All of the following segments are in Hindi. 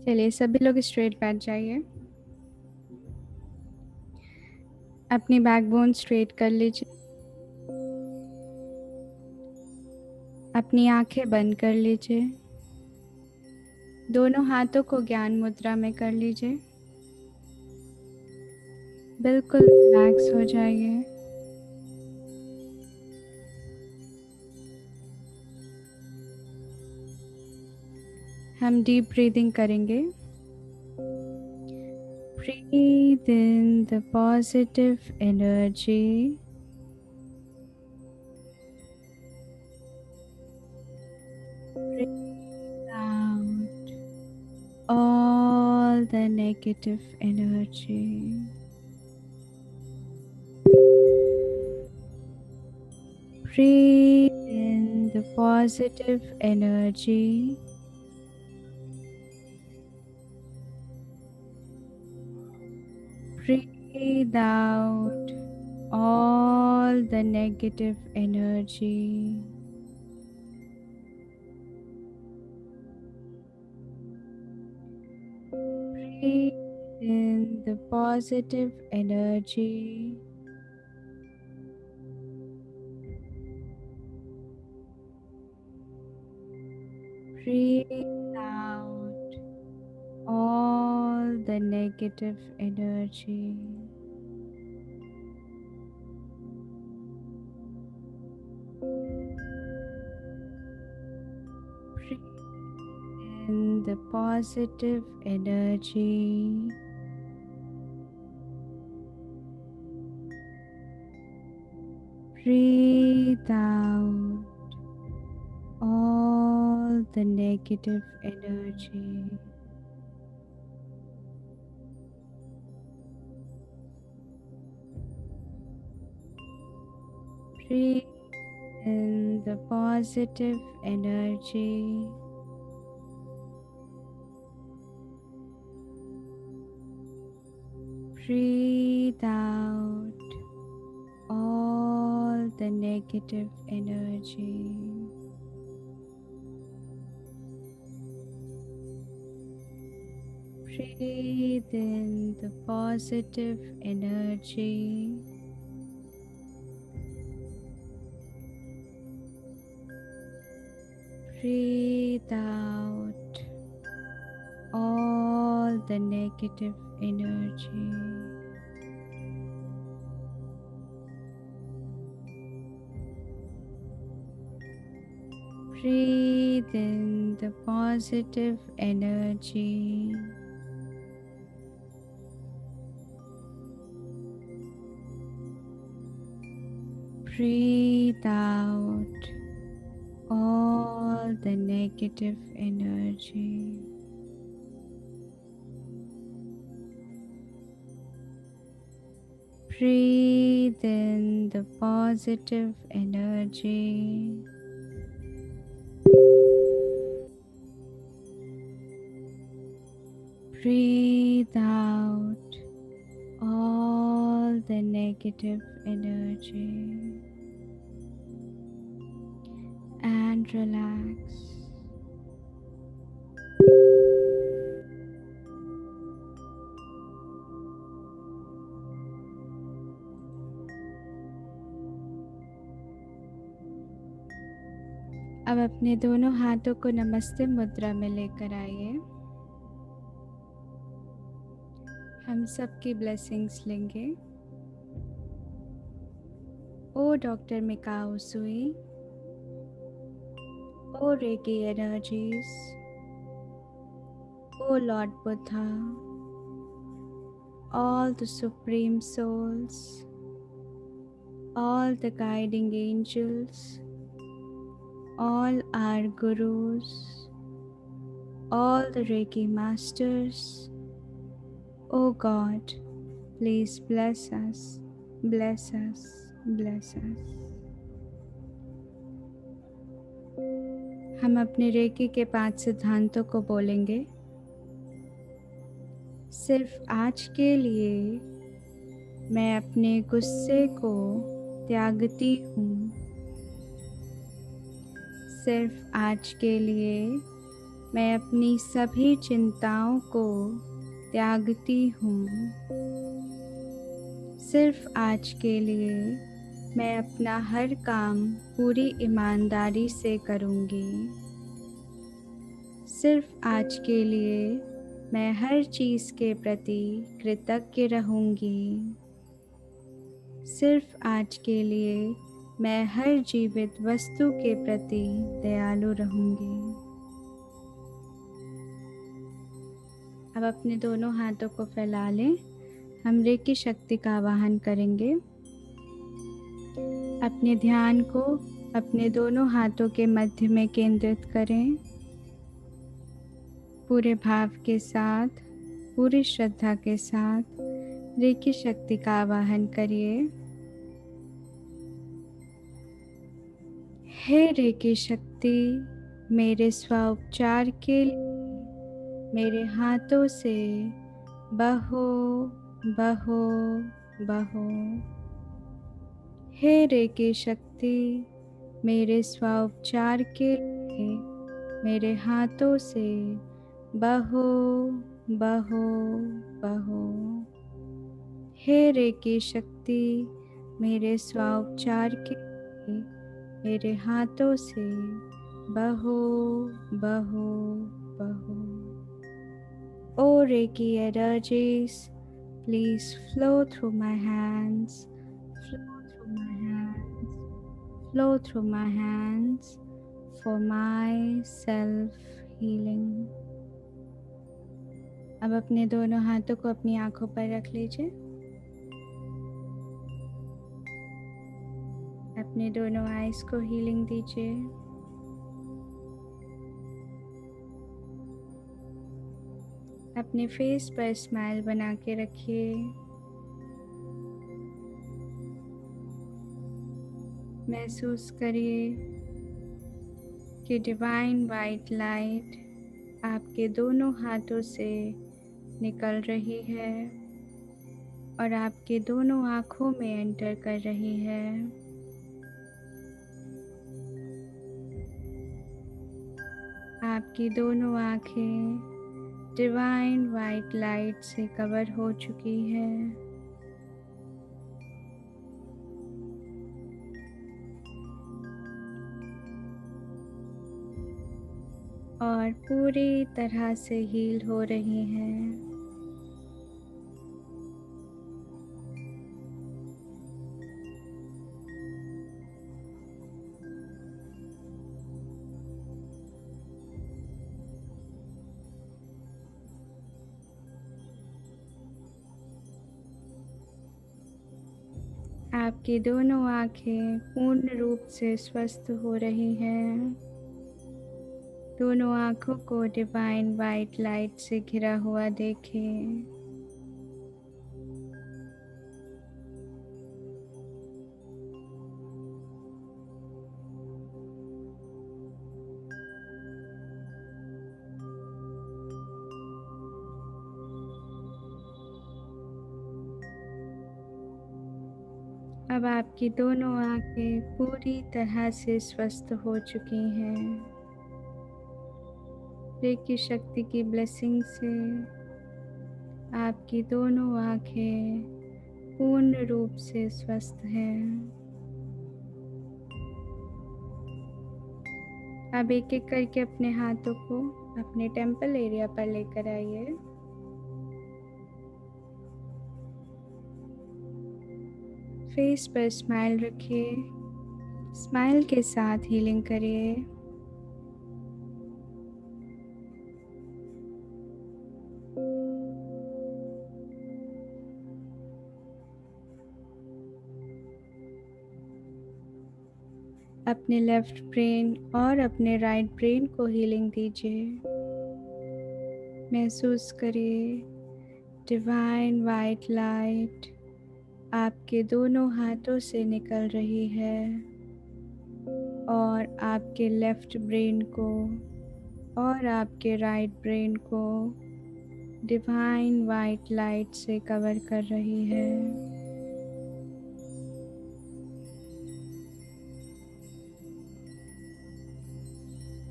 चलिए सभी लोग स्ट्रेट बैठ जाइए। अपनी बैकबोन स्ट्रेट कर लीजिए। अपनी आंखें बंद कर लीजिए। दोनों हाथों को ज्ञान मुद्रा में कर लीजिए। बिल्कुल रिलैक्स हो जाइए। हम डीप ब्रीदिंग करेंगे। Breathe in the positive energy. Breathe out all the negative energy. Breathe in the positive energy. Breathe out all the negative energy. Breathe in the positive energy. Breathe out all the negative energy. Breathe in the positive energy. Breathe out all the negative energy. Breathe in the positive energy. Breathe out all the negative energy. Breathe in the positive energy. Breathe out all the negative energy. Breathe in the positive energy. Breathe out all the negative energy. Breathe in the positive energy. Breathe out all the negative energy and relax. अब अपने दोनों हाथों को नमस्ते मुद्रा में लेकर आइए। हम सबकी ब्लेसिंग्स लेंगे। ओ doctor Mikao Usui, O reiki energies, O lord Buddha, all the supreme souls, all the guiding angels, all our gurus, all the Reiki masters. Oh God, please bless us, bless us, bless us. हम अपने रेकी के 5 सिद्धांतों को बोलेंगे। सिर्फ आज के लिए मैं अपने गुस्से को त्यागती हूँ। सिर्फ आज के लिए मैं अपनी सभी चिंताओं को त्यागती हूँ। सिर्फ आज के लिए मैं अपना हर काम पूरी ईमानदारी से करूँगी। सिर्फ आज के लिए मैं हर चीज़ के प्रति कृतज्ञ रहूँगी। सिर्फ आज के लिए मैं हर जीवित वस्तु के प्रति दयालु रहूँगी। अब अपने दोनों हाथों को फैला लें। हम रेकी शक्ति का आवाहन करेंगे। अपने ध्यान को अपने दोनों हाथों के मध्य में केंद्रित करें। पूरे भाव के साथ, पूरी श्रद्धा के साथ रेकी शक्ति का आवाहन करिए। हे रेकी शक्ति, मेरे स्वोपचार के लिए मेरे हाथों से बहो बहो बहो। हे रेकी शक्ति, मेरे स्वोपचार के लिए मेरे हाथों से बहो बहो बहो। हे रेकी शक्ति, मेरे स्वोपचार के लिए मेरे हाथों से बहो बहो बहो। O Reiki energies, please flow through my hands, flow through my hands, flow through my hands for my self healing. अब अपने दोनों हाथों को अपनी आंखों पर रख लीजिए। अपने दोनों आईज को हीलिंग दीजिए। अपने फेस पर स्माइल बना के रखिए। महसूस करिए कि डिवाइन वाइट लाइट आपके दोनों हाथों से निकल रही है और आपके दोनों आँखों में एंटर कर रही है। आपकी दोनों आँखें डिवाइन वाइट लाइट से कवर हो चुकी है। और पूरी तरह से हील हो रही हैं। आपकी दोनों आँखें पूर्ण रूप से स्वस्थ हो रही हैं। दोनों आँखों को डिवाइन वाइट लाइट से घिरा हुआ देखें। अब आपकी दोनों आँखें पूरी तरह से स्वस्थ हो चुकी हैं। रेकी शक्ति की ब्लेसिंग से आपकी दोनों आँखें पूर्ण रूप से स्वस्थ हैं। अब एक एक करके अपने हाथों को अपने टेम्पल एरिया पर लेकर आइए। फेस पर स्माइल रखिए। स्माइल के साथ हीलिंग करिए। अपने लेफ्ट ब्रेन और अपने राइट ब्रेन को हीलिंग दीजिए। महसूस करिए डिवाइन वाइट लाइट आपके दोनों हाथों से निकल रही है और आपके लेफ्ट ब्रेन को और आपके राइट ब्रेन को डिवाइन वाइट लाइट से कवर कर रही है।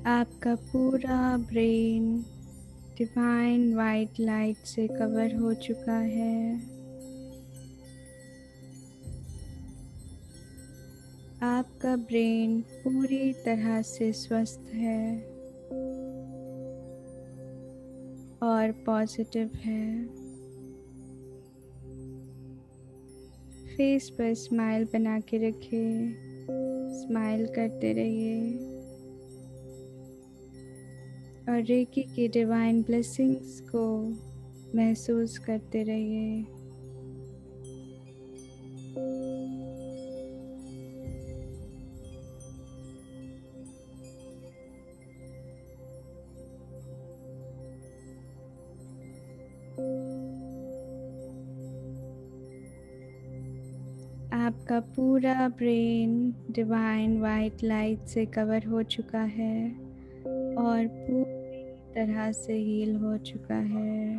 आपका पूरा ब्रेन डिवाइन वाइट लाइट से कवर हो चुका है। आपका ब्रेन पूरी तरह से स्वस्थ है और पॉजिटिव है। फेस पर स्माइल बना के रखिए, स्माइल करते रहिए और रेकी की डिवाइन ब्लेसिंग्स को महसूस करते रहिए। आपका पूरा ब्रेन डिवाइन वाइट लाइट से कवर हो चुका है और पूरी तरह से हील हो चुका है।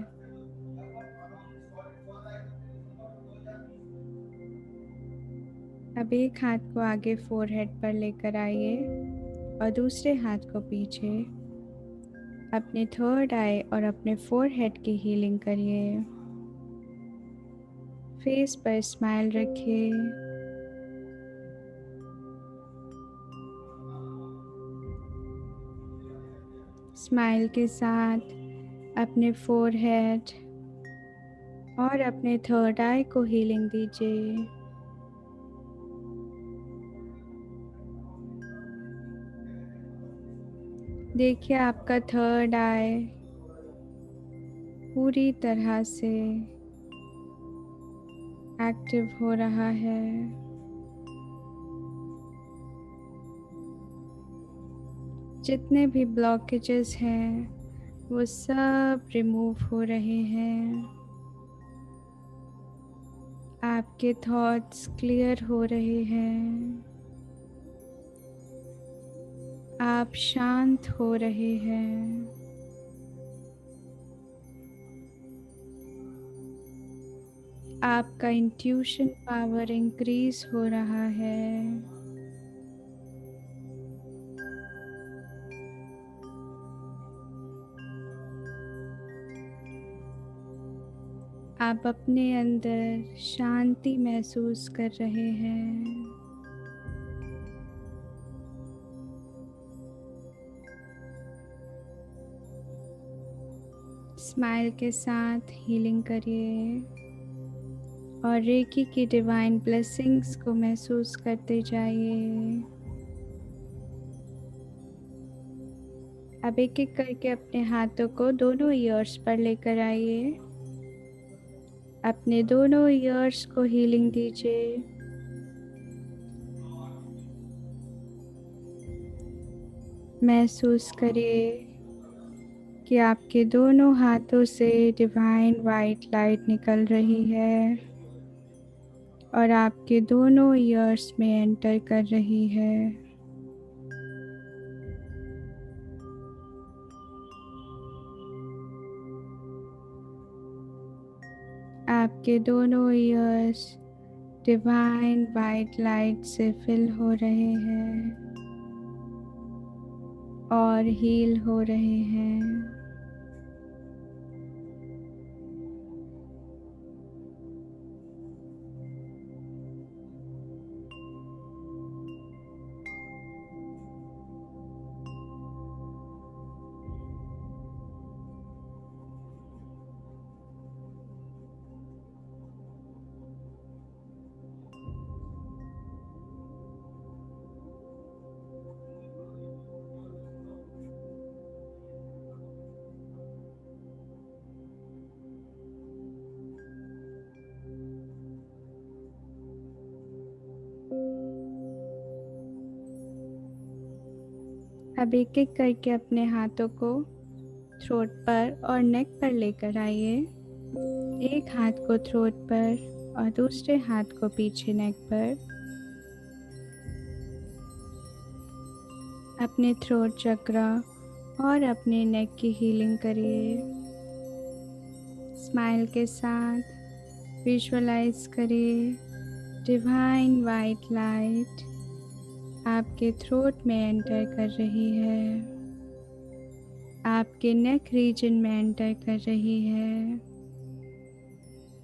अब एक हाथ को आगे फोरहेड पर लेकर आइए और दूसरे हाथ को पीछे। अपने थर्ड आई और अपने फोरहेड की हीलिंग करिए। फेस पर स्माइल रखिए। स्माइल के साथ अपने फोरहेड और अपने थर्ड आई को हीलिंग दीजिए। देखिए आपका थर्ड आई पूरी तरह से एक्टिव हो रहा है। जितने भी ब्लॉकेजेस हैं वो सब रिमूव हो रहे हैं। आपके थॉट्स क्लियर हो रहे हैं। आप शांत हो रहे हैं। आपका इंट्यूशन पावर इंक्रीज हो रहा है। आप अपने अंदर शांति महसूस कर रहे हैं। स्माइल के साथ हीलिंग करिए और रेकी की डिवाइन ब्लेसिंग्स को महसूस करते जाइए। अब एक एक करके अपने हाथों को दोनों ईयर्स पर लेकर आइए। अपने दोनों ईयर्स को हीलिंग दीजिए। महसूस करिए कि आपके दोनों हाथों से डिवाइन वाइट लाइट निकल रही है और आपके दोनों ईयर्स में एंटर कर रही है। आपके दोनों ईयर्स डिवाइन वाइट लाइट से फिल हो रहे हैं और हील हो रहे हैं। अब एक एक करके अपने हाथों को थ्रोट पर और नेक पर लेकर आइए। एक हाथ को थ्रोट पर और दूसरे हाथ को पीछे नेक पर। अपने थ्रोट चक्रा और अपने नेक की हीलिंग करिए। स्माइल के साथ विजुअलाइज करिए डिवाइन वाइट लाइट आपके थ्रोट में एंटर कर रही है। आपके नेक रीजन में एंटर कर रही है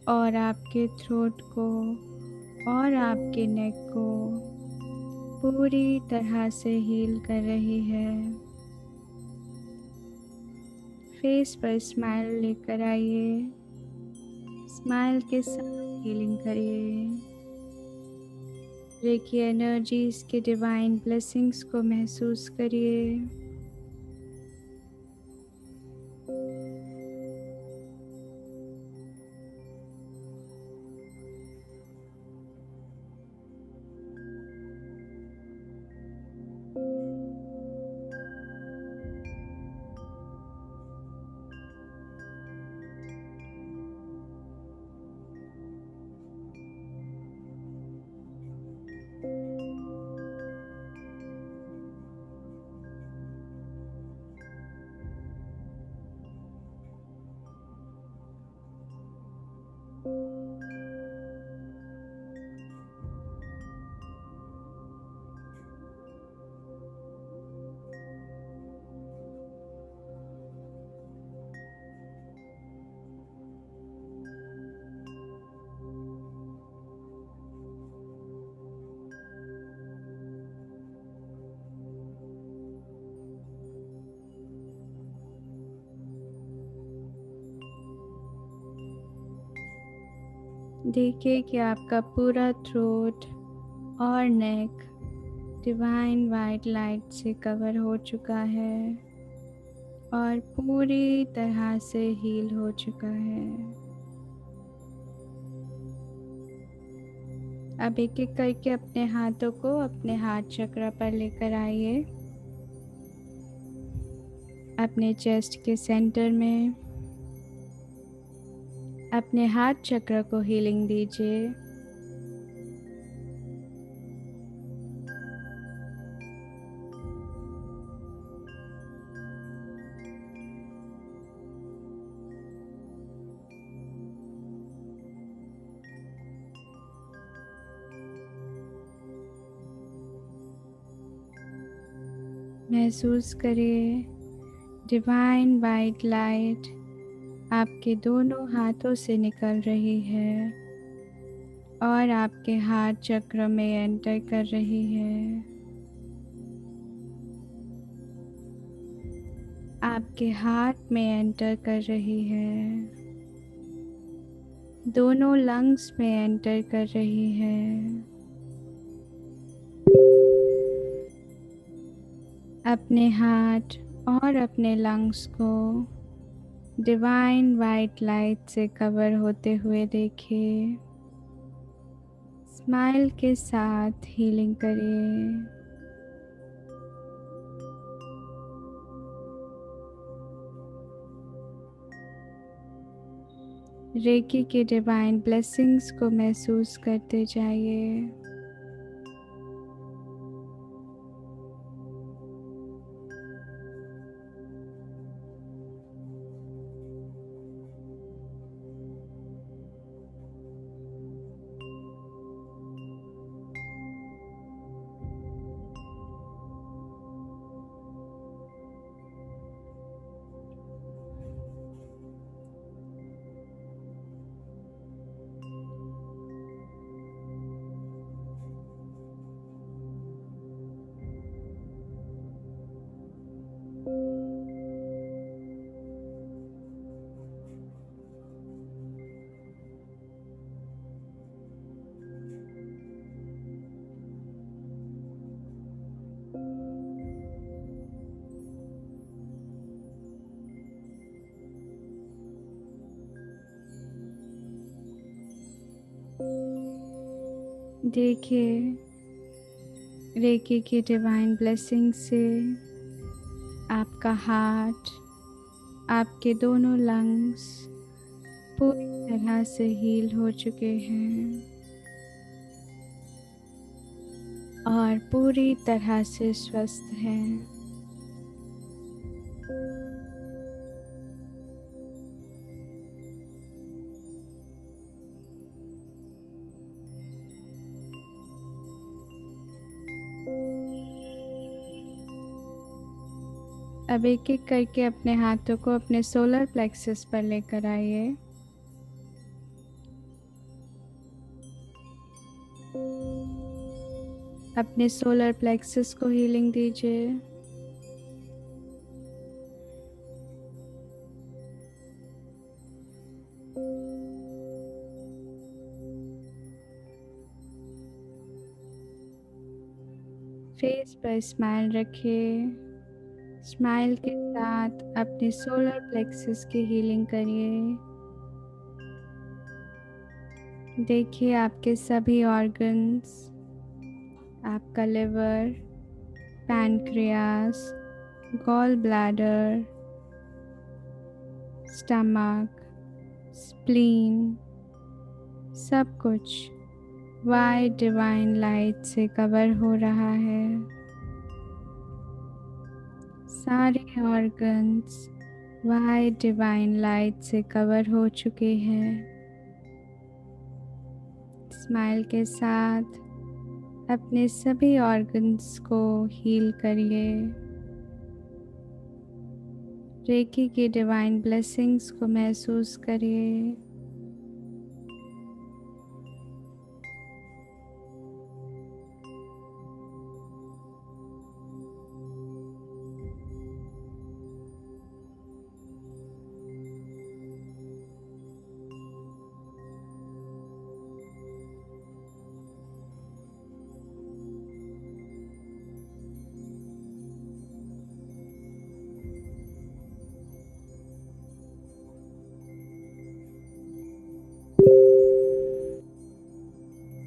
और आपके थ्रोट को और आपके नेक को पूरी तरह से हील कर रही है। फेस पर स्माइल लेकर आइए, स्माइल के साथ हीलिंग करिए। रेकी एनर्जीज के डिवाइन ब्लेसिंग्स को महसूस करिए। देखिए कि आपका पूरा थ्रोट और नेक डिवाइन वाइट लाइट से कवर हो चुका है और पूरी तरह से हील हो चुका है। अब एक एक करके अपने हाथों को अपने हार्ट चक्र पर लेकर आइए। अपने चेस्ट के सेंटर में अपने हार्ट चक्र को हीलिंग दीजिए। महसूस करिए डिवाइन वाइट लाइट आपके दोनों हाथों से निकल रही है और आपके हार्ट चक्र में एंटर कर रही है। आपके हार्ट में एंटर कर रही है, दोनों लंग्स में एंटर कर रही है। अपने हार्ट और अपने लंग्स को डिवाइन वाइट लाइट से कवर होते हुए देखिए। स्माइल के साथ हीलिंग करिए। रेकी के डिवाइन ब्लेसिंग्स को महसूस करते जाइए। देखिए रेकी की डिवाइन ब्लेसिंग से आपका हार्ट, आपके दोनों लंग्स पूरी तरह से हील हो चुके हैं और पूरी तरह से स्वस्थ हैं। अब एक एक करके अपने हाथों को अपने सोलर प्लेक्सस पर लेकर आइए। अपने सोलर प्लेक्सस को हीलिंग दीजिए। फेस पर स्माइल रखिए। स्माइल के साथ अपने सोलर प्लेक्सस की हीलिंग करिए। देखिए आपके सभी ऑर्गन्स, आपका liver, pancreas, gall bladder, stomach, spleen, सब कुछ वाइट डिवाइन लाइट से कवर हो रहा है। सारे ऑर्गन्स वाइट डिवाइन लाइट से कवर हो चुके हैं। स्माइल के साथ अपने सभी ऑर्गन्स को हील करिए। रेकी की डिवाइन ब्लेसिंग्स को महसूस करिए।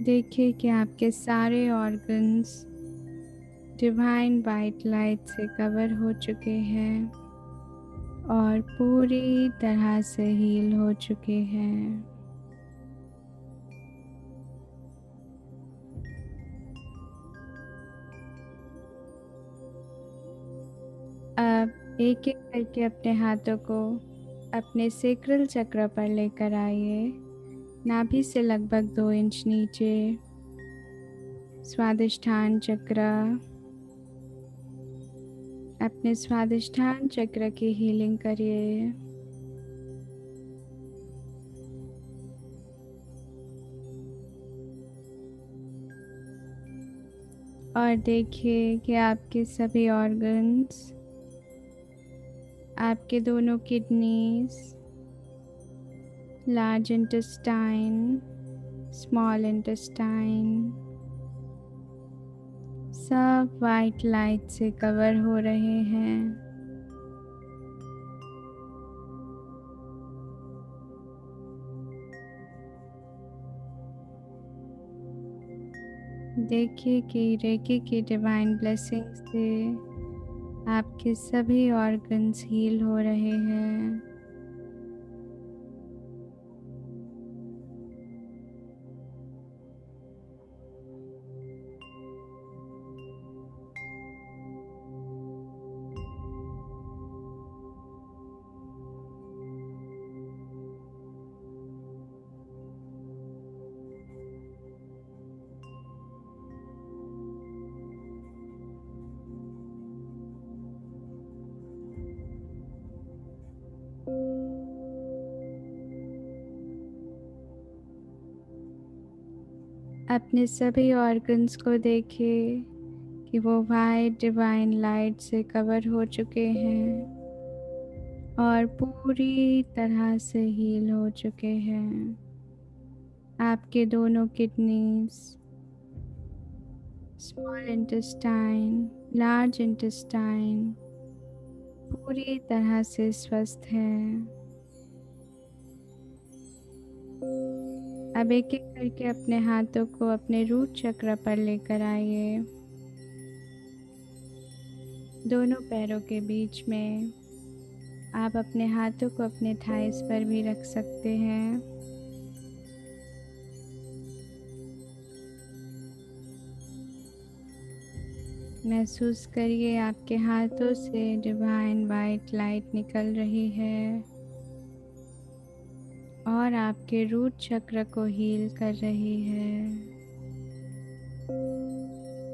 देखिए कि आपके सारे ऑर्गन्स डिवाइन वाइट लाइट से कवर हो चुके हैं और पूरी तरह से हील हो चुके हैं। अब एक एक करके अपने हाथों को अपने सेक्रल चक्र पर लेकर आइए। नाभि से लगभग 2 इंच नीचे स्वादिष्ठान चक्र। अपने स्वादिष्ठान चक्र की हीलिंग करिए। और देखिए कि आपके सभी ऑर्गन्स, आपके दोनों kidneys, large intestine, small intestine, सब वाइट लाइट से कवर हो रहे हैं। देखिए कि रेकी की डिवाइन ब्लेसिंग से आपके सभी ऑर्गन्स हील हो रहे हैं। अपने सभी ऑर्गन्स को देखिए कि वो वाइट डिवाइन लाइट से कवर हो चुके हैं और पूरी तरह से हील हो चुके हैं। आपके दोनों kidneys, small intestine, large intestine पूरी तरह से स्वस्थ हैं। अब एक एक करके अपने हाथों को अपने रूट चक्र पर लेकर आइए। दोनों पैरों के बीच में आप अपने हाथों को अपने थाइस पर भी रख सकते हैं। महसूस करिए आपके हाथों से डिवाइन वाइट लाइट निकल रही है और आपके रूट चक्र को हील कर रही है।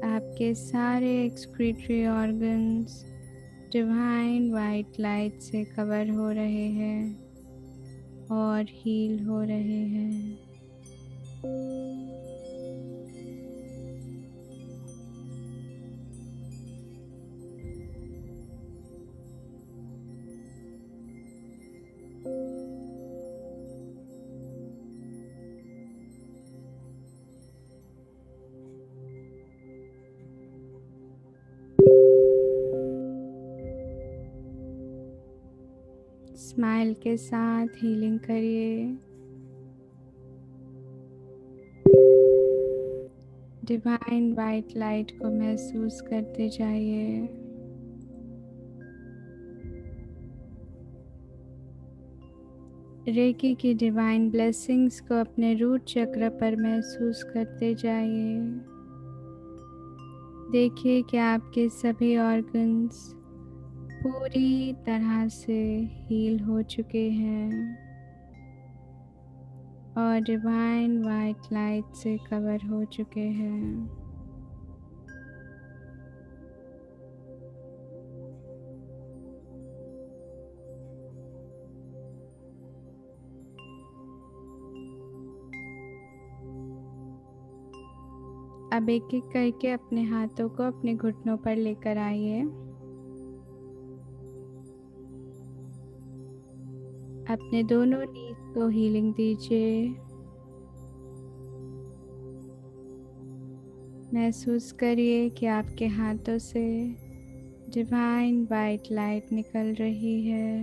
आपके सारे excretory organs divine white light से कवर हो रहे हैं और हील हो रहे हैं। स्माइल के साथ हीलिंग करिए। डिवाइन वाइट लाइट को महसूस करते जाइए। रेकी की डिवाइन ब्लेसिंग्स को अपने रूट चक्र पर महसूस करते जाइए। देखिए कि आपके सभी ऑर्गन्स पूरी तरह से हील हो चुके हैं और डिवाइन वाइट लाइट से कवर हो चुके हैं। अब एक एक करके अपने हाथों को अपने घुटनों पर लेकर आइए। अपने दोनों नीज को हीलिंग दीजिए। महसूस करिए कि आपके हाथों से डिवाइन वाइट लाइट निकल रही है।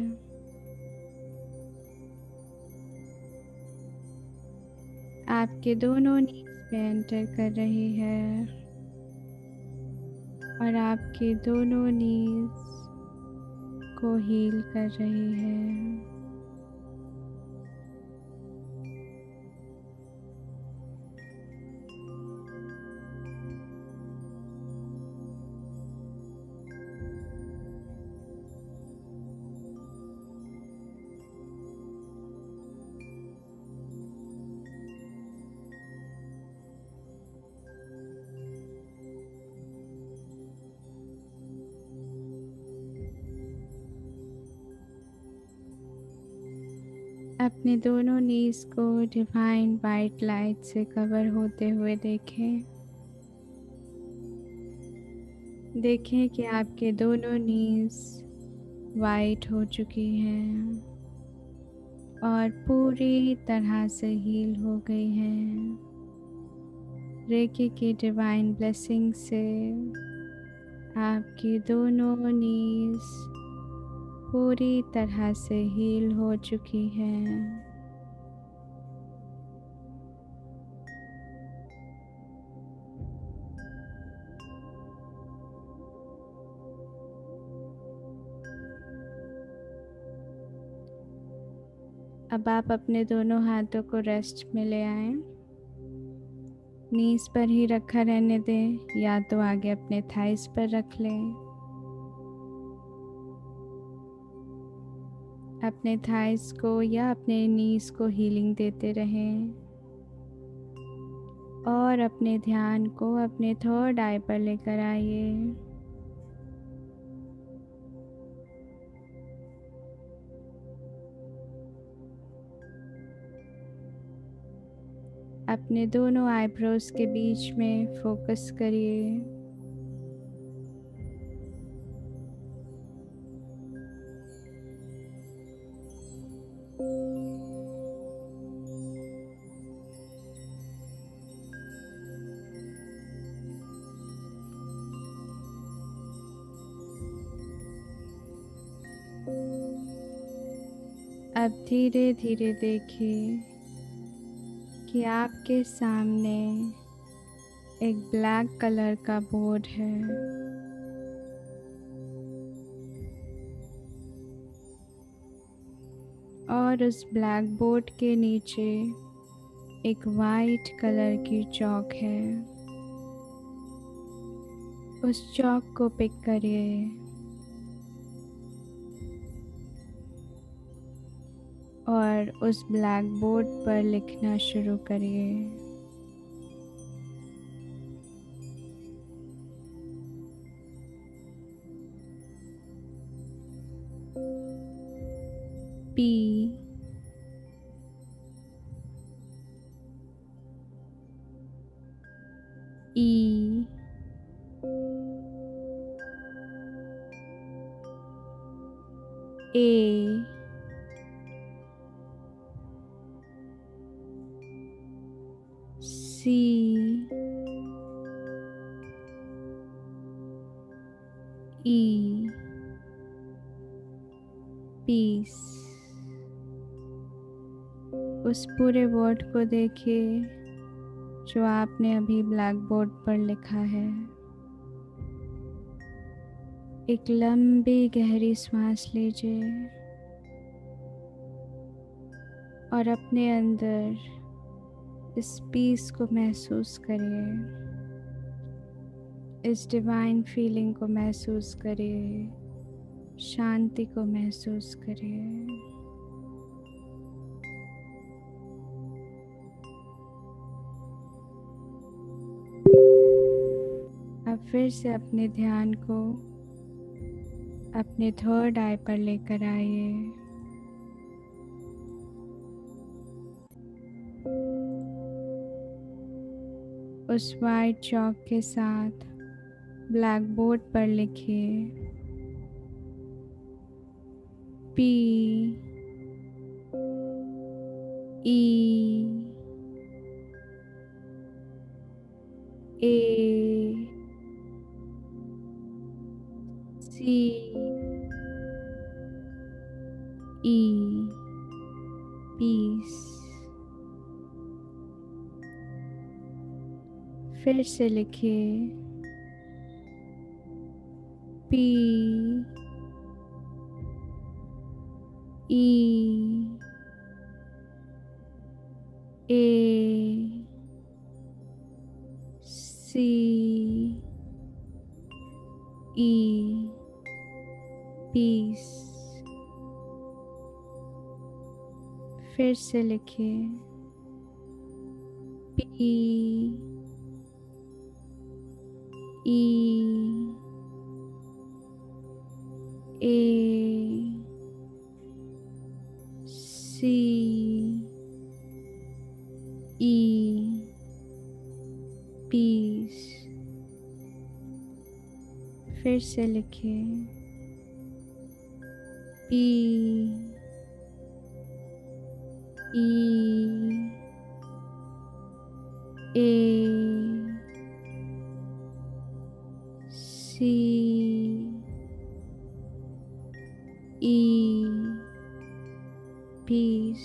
आपके दोनों नीज में एंटर कर रही है और आपके दोनों नीज को हील कर रही है। अपने दोनों नीज को डिवाइन वाइट लाइट से कवर होते हुए देखें। देखें कि आपके दोनों नीज वाइट हो चुकी हैं और पूरी तरह से हील हो गई हैं। रेकी की डिवाइन ब्लेसिंग से आपकी दोनों नीज पूरी तरह से हील हो चुकी हैं। अब आप अपने दोनों हाथों को रेस्ट में ले आएं। नीज पर ही रखा रहने दें या तो आगे अपने थाइस पर रख लें। अपने थाइस को या अपने नीज को हीलिंग देते रहें और अपने ध्यान को अपने थर्ड आई पर लेकर आइए। अपने दोनों आईब्रोज के बीच में फोकस करिए। अब धीरे धीरे देखिए कि आपके सामने एक ब्लैक कलर का बोर्ड है और उस ब्लैक बोर्ड के नीचे एक वाइट कलर की चॉक है। उस चॉक को पिक करिए और उस ब्लैक बोर्ड पर लिखना शुरू करिए। पी, ई, ए, सी, ई, पीस। उस पूरे वर्ड को देखिए जो आपने अभी ब्लैक बोर्ड पर लिखा है। एक लंबी गहरी सांस लीजिए और अपने अंदर इस पीस को महसूस करिए, इस डिवाइन फीलिंग को महसूस करिए, शांति को महसूस करिए। अब फिर से अपने ध्यान को अपने थर्ड आई पर लेकर आइए। उस वाइट चॉक के साथ ब्लैक बोर्ड पर लिखिए पी, ई, ए, सी, ई, पीस। फिर से लिखिए पी, ई, ए, सी, ई, पीस। फिर से लिखिए पी, ई, ए, सी, ई, पीस। फिर से लिखिए पी, ई, ए, सी, ई, पीस।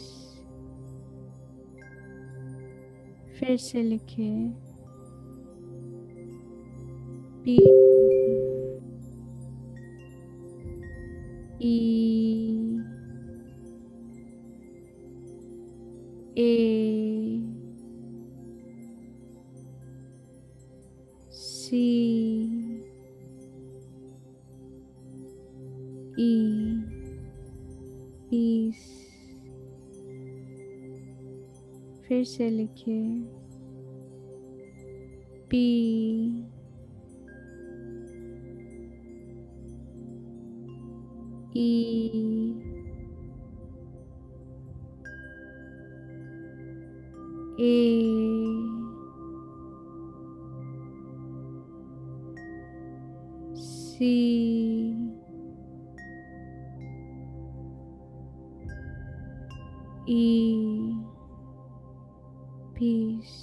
फिर से लिखिए पी, ई, ए, सी, ई, पीस। फिर से लिखिए पी, ई, ए, सी, ई, पीस।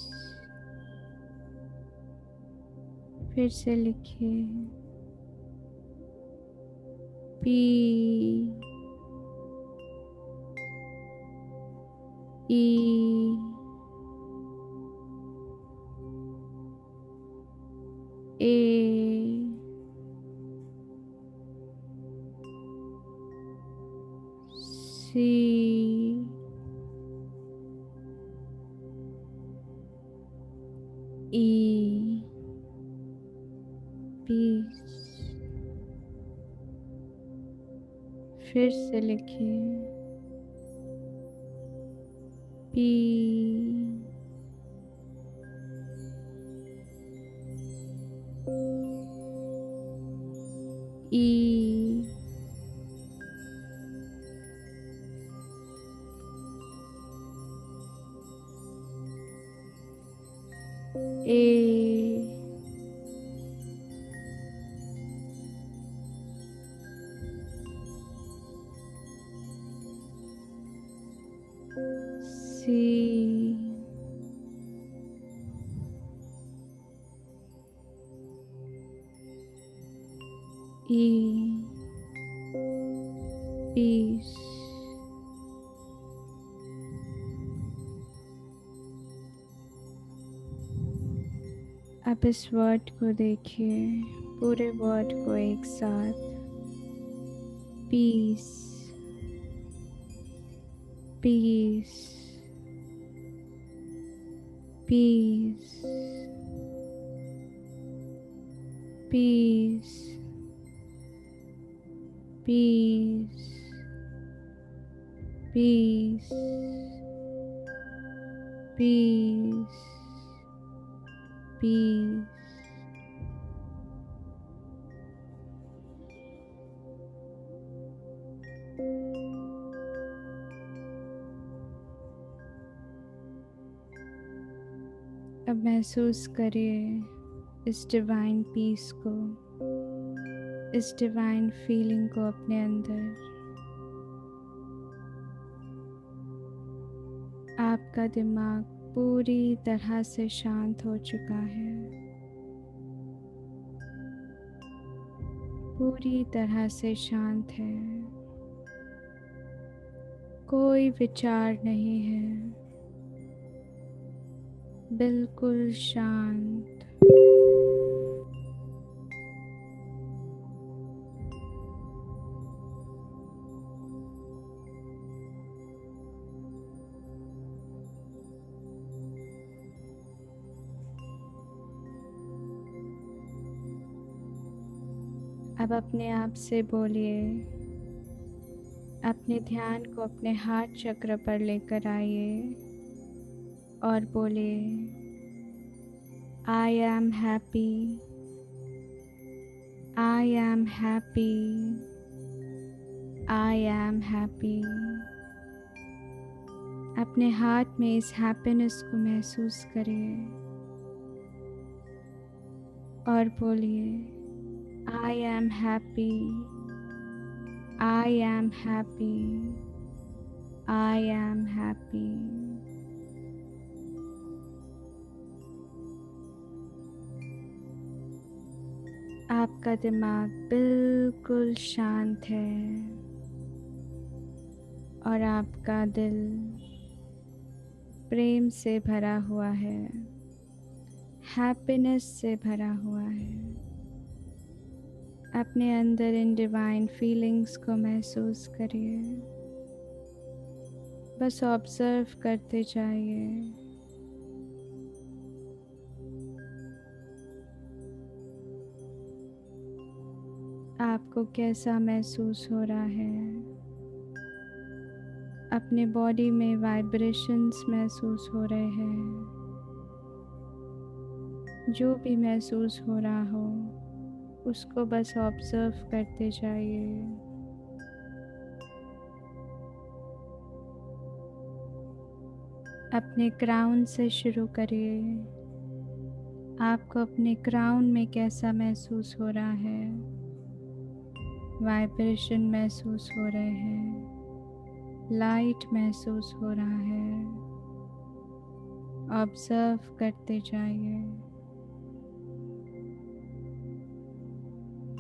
फिर से लिखिए पी, ई, ए, सी, ई, पीस। फिर से लिखिए P, E, A, C, E, peace. आप इस वर्ड को देखिए, पूरे वर्ड को एक साथ, peace, peace, peace, peace, peace, peace, peace, peace. अब महसूस करिए इस डिवाइन पीस को, इस डिवाइन फीलिंग को अपने अंदर। आपका दिमाग पूरी तरह से शांत हो चुका है, पूरी तरह से शांत है, कोई विचार नहीं है, बिल्कुल शांत। अब अपने आप से बोलिए, अपने ध्यान को अपने हार्ट चक्र पर लेकर आइए और बोलिए, I am happy, I am happy, I am happy. अपने हार्ट में इस हैप्पीनेस को महसूस करिए और बोलिए, I am happy, I am happy, I am happy। आपका दिमाग बिल्कुल शांत है और आपका दिल प्रेम से भरा हुआ है, हैप्पीनेस से भरा हुआ है। अपने अंदर इन डिवाइन फीलिंग्स को महसूस करिए, बस ऑब्जर्व करते जाइए। आपको कैसा महसूस हो रहा है? अपने बॉडी में वाइब्रेशंस महसूस हो रहे हैं। जो भी महसूस हो रहा हो उसको बस ऑब्जर्व करते जाइए। अपने क्राउन से शुरू करिए। आपको अपने क्राउन में कैसा महसूस हो रहा है? वाइब्रेशन महसूस हो रहे हैं, लाइट महसूस हो रहा है। ऑब्जर्व करते जाइए।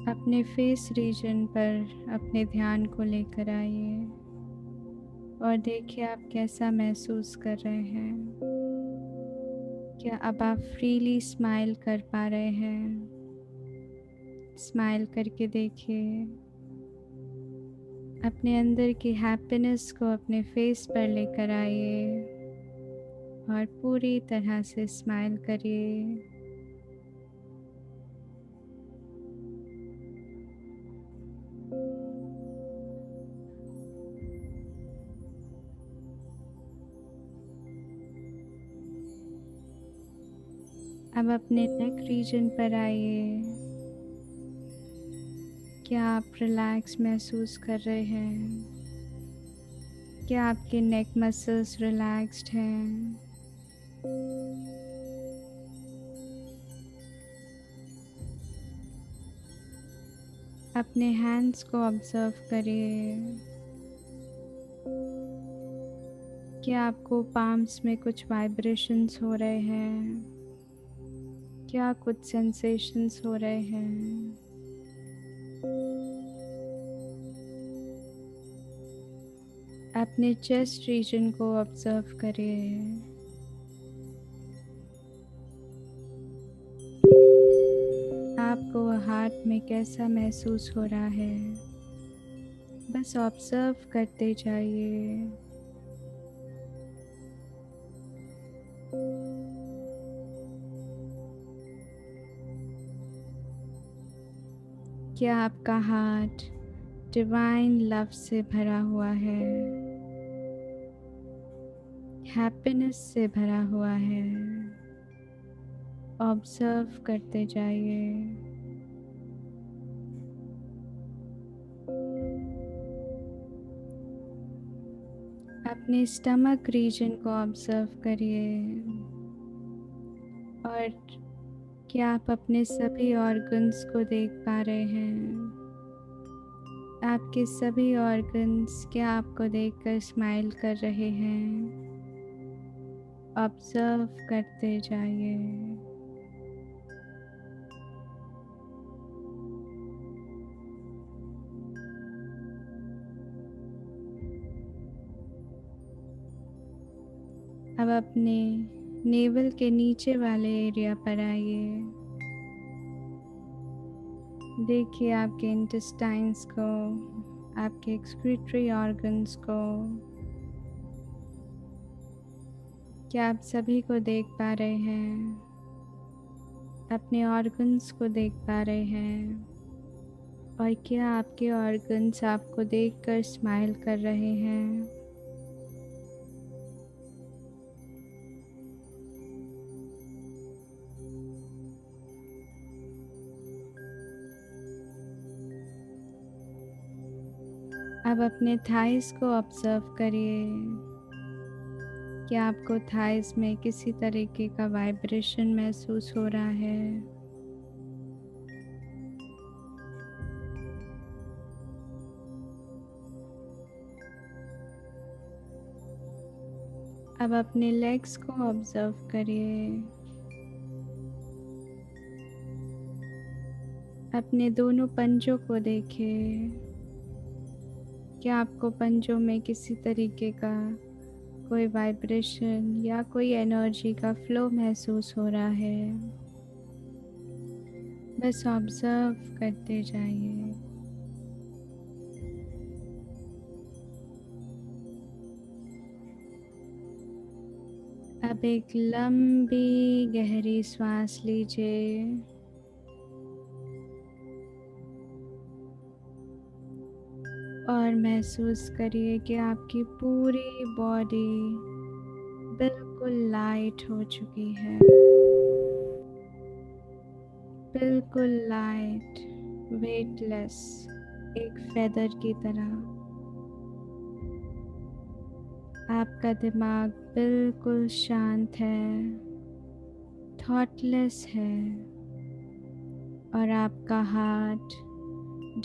अपने फेस रीजन पर अपने ध्यान को लेकर आइए और देखिए आप कैसा महसूस कर रहे हैं। क्या अब आप फ्रीली स्माइल कर पा रहे हैं? स्माइल करके देखिए। अपने अंदर की हैप्पीनेस को अपने फेस पर लेकर आइए और पूरी तरह से स्माइल करिए। अब अपने नेक रीजन पर आइए। क्या आप रिलैक्स महसूस कर रहे हैं? क्या आपके नेक मसल्स रिलैक्स्ड हैं? अपने हैंड्स को ऑब्जर्व करिए कि आपको पाम्स में कुछ वाइब्रेशंस हो रहे हैं, क्या कुछ सेंसेशंस हो रहे हैं। अपने चेस्ट रीजन को ऑब्जर्व करिए। आपको हार्ट में कैसा महसूस हो रहा है, बस ऑब्जर्व करते जाइए। क्या आपका हार्ट डिवाइन लव से भरा हुआ है, हैप्पीनेस से भरा हुआ है। ऑब्जर्व करते जाइए। अपने स्टमक रीजन को ऑब्जर्व करिए और क्या आप अपने सभी ऑर्गन्स को देख पा रहे हैं। आपके सभी ऑर्गन्स क्या आपको देखकर स्माइल कर रहे हैं। ऑब्जर्व करते जाइए। अब अपने नेवल के नीचे वाले एरिया पर आइए। देखिए आपके इंटेस्टाइन्स को, आपके एक्सक्रीटरी ऑर्गन्स को। क्या आप सभी को देख पा रहे हैं, अपने ऑर्गन्स को देख पा रहे हैं और क्या आपके ऑर्गन्स आपको देखकर स्माइल कर रहे हैं। अब अपने थाइस को ऑब्जर्व करिए। क्या आपको थाइस में किसी तरीके का वाइब्रेशन महसूस हो रहा है। अब अपने लेग्स को ऑब्जर्व करिए। अपने दोनों पंजों को देखिए। क्या आपको पंजों में किसी तरीके का कोई वाइब्रेशन या कोई एनर्जी का फ्लो महसूस हो रहा है। बस ऑब्जर्व करते जाइए। अब एक लंबी गहरी सांस लीजिए और महसूस करिए कि आपकी पूरी बॉडी बिल्कुल लाइट हो चुकी है, बिल्कुल लाइट, वेटलेस, एक फेदर की तरह। आपका दिमाग बिल्कुल शांत है, थॉटलेस है और आपका हार्ट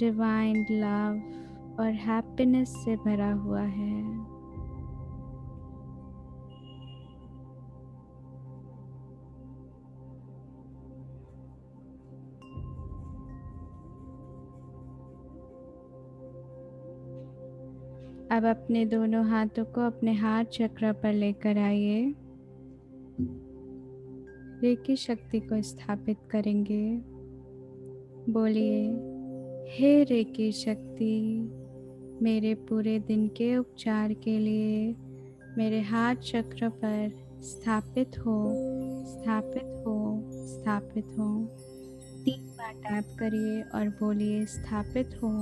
डिवाइन लव और हैप्पीनेस से भरा हुआ है। अब अपने दोनों हाथों को अपने हार्ट चक्र पर लेकर आइए। रेकी शक्ति को स्थापित करेंगे। बोलिए, हे रेकी शक्ति, मेरे पूरे दिन के उपचार के लिए मेरे हार्ट चक्र पर स्थापित हो, स्थापित हो, स्थापित हो। 3 बार टैप करिए और बोलिए, स्थापित हो,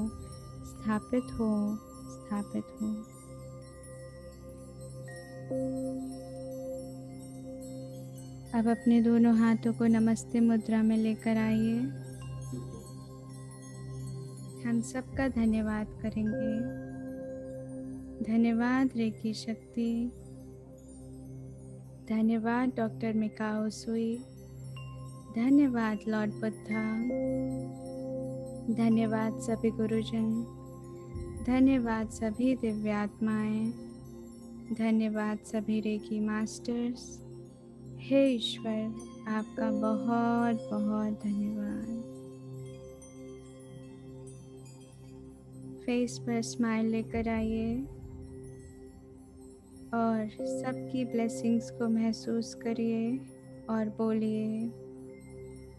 स्थापित हो, स्थापित हो। अब अपने दोनों हाथों को नमस्ते मुद्रा में लेकर आइए। हम सबका धन्यवाद करेंगे। धन्यवाद रेकी शक्ति, धन्यवाद डॉक्टर मिकाओ सुई, धन्यवाद लॉर्ड बुद्धा, धन्यवाद सभी गुरुजन, धन्यवाद सभी दिव्यात्माएं, धन्यवाद सभी रेकी मास्टर्स। हे ईश्वर, आपका बहुत बहुत धन्यवाद। फेस पर स्माइल लेकर आइए और सबकी ब्लेसिंग्स को महसूस करिए और बोलिए,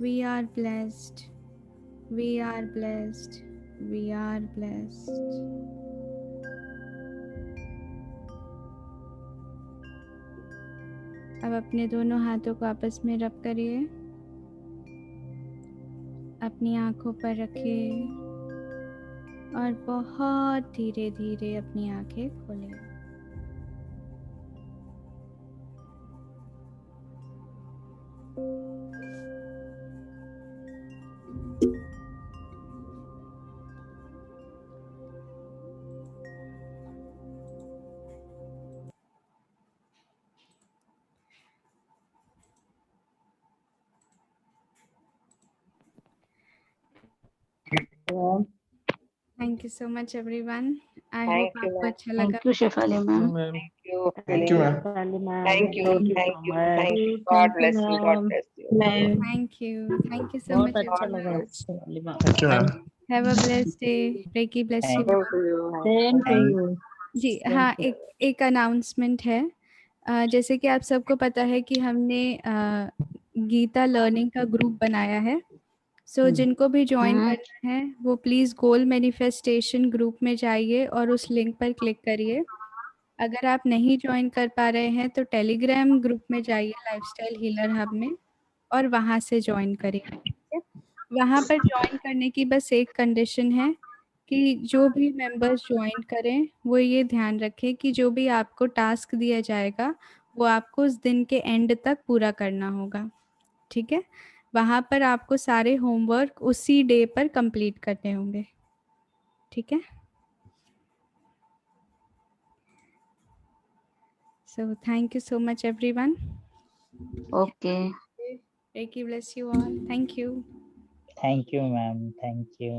we are blessed, we are blessed, we are blessed. अब अपने दोनों हाथों को आपस में रब करिए, अपनी आंखों पर रखिए और बहुत धीरे धीरे अपनी आंखें खोलें। Thank you so much everyone. I hope आपको अच्छा लगा। Thank you Shefali ma'am. Thank you, ma'am. Thank you. God bless you. God bless you. Thank you so बहुत मच अच्छा लगा everyone. Shefali ma'am. Thank you, ma'am. Have a blessed day. Reiki bless you. Same to you. Same to you. जी हाँ, एक अनाउंसमेंट है। जैसे कि आप सबको पता है कि हमने गीता लर्निंग का ग्रुप बनाया है। सो जिनको भी ज्वाइन करना है वो प्लीज़ गोल मैनिफेस्टेशन ग्रुप में जाइए और उस लिंक पर क्लिक करिए। अगर आप नहीं ज्वाइन कर पा रहे हैं तो टेलीग्राम ग्रुप में जाइए लाइफस्टाइल हीलर हब में और वहाँ से ज्वाइन करिए। ठीक है? वहाँ पर ज्वाइन करने की बस एक कंडीशन है कि जो भी मेंबर्स ज्वाइन करें वो ये ध्यान रखें कि जो भी आपको टास्क दिया जाएगा वो आपको उस दिन के एंड तक पूरा करना होगा। ठीक है? वहाँ पर आपको सारे होमवर्क उसी डे पर कंप्लीट करने होंगे। ठीक है? So thank you so much everyone. Okay. Reiki bless you all. Thank you. Thank you, ma'am. Thank you.